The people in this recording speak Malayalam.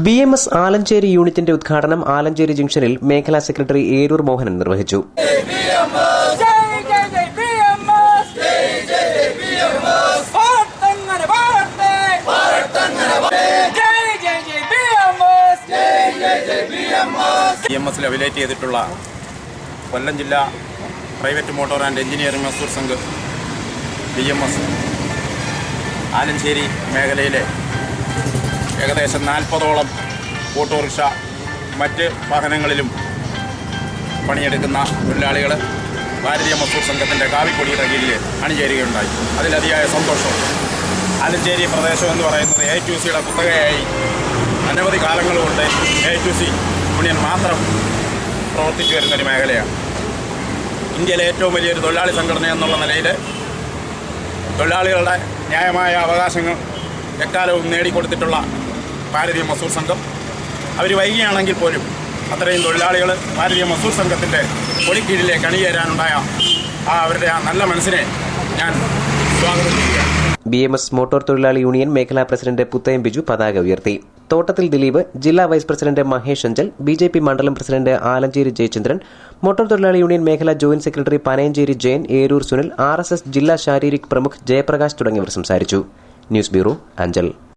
BMS ആലഞ്ചേരി യൂണിറ്റിന്റെ ഉദ്ഘാടനം ആലഞ്ചേരി ജംഗ്ഷനിൽ മേഖലാ സെക്രട്ടറി ഏരൂർ മോഹനൻ നിർവഹിച്ചു. BMS അഫിലിയേറ്റ് ചെയ്തിട്ടുള്ള കൊല്ലം ജില്ലാ private motor and engineering Mazdoor Sangh BMS Alencherry മേഖലയിലെ ഏകദേശം 40ഓളം ഓട്ടോറിക്ഷ മറ്റ് വാഹനങ്ങളിലും പണിയെടുക്കുന്ന തൊഴിലാളികൾ ഭാരതീയ മസ്ദൂർ സംഘത്തിൻ്റെ കാവിക്കൊടിയുടെ കീഴിൽ അണിചേരുകയുണ്ടായി. അതിലതിയായ സന്തോഷം. ആലഞ്ചേരി പ്രദേശം എന്ന് പറയുന്നത് A2Cയുടെ കുത്തകയായി അനവധി കാലങ്ങൾ കൊണ്ട് A2C യൂണിയൻ മാത്രം പ്രവർത്തിച്ചു വരുന്നൊരു മേഖലയാണ്. ഇന്ത്യയിലെ ഏറ്റവും വലിയൊരു തൊഴിലാളി സംഘടന എന്നുള്ള നിലയിൽ തൊഴിലാളികളുടെ ന്യായമായ അവകാശങ്ങൾ എക്കാലവും നേടിക്കൊടുത്തിട്ടുള്ള ഭാരതീയ മസ്ദൂർ സംഘം അവർ വൈകിയാണെങ്കിൽ പോലും അത്രയും തൊഴിലാളികൾ ഭാരതീയ മസ്ദൂർ സംഘത്തിൻ്റെ കൊടിക്കീഴിലേക്ക് അണിചേരാനുണ്ടായ അവരുടെ നല്ല മനസ്സിനെ ഞാൻ സ്വാഗതം ചെയ്യുകയാണ്. BMS മോട്ടോർ തൊഴിലാളി യൂണിയൻ മേഖലാ പ്രസിഡന്റ് പുത്തയം ബിജു പതാക ഉയർത്തി. തോട്ടത്തിൽ ദിലീപ്, ജില്ലാ vice president Mahesh Anchal, BJP മണ്ഡലം പ്രസിഡന്റ് ആലഞ്ചേരി ജയചന്ദ്രൻ, മോട്ടോർ തൊഴിലാളി യൂണിയൻ മേഖലാ joint secretary Panayancheri Jayan, Eroor Sunil, RSS ജില്ലാ ശാരീരിക് പ്രമുഖ് ജയപ്രകാശ് തുടങ്ങിയവർ സംസാരിച്ചു. News bureau, Anchal.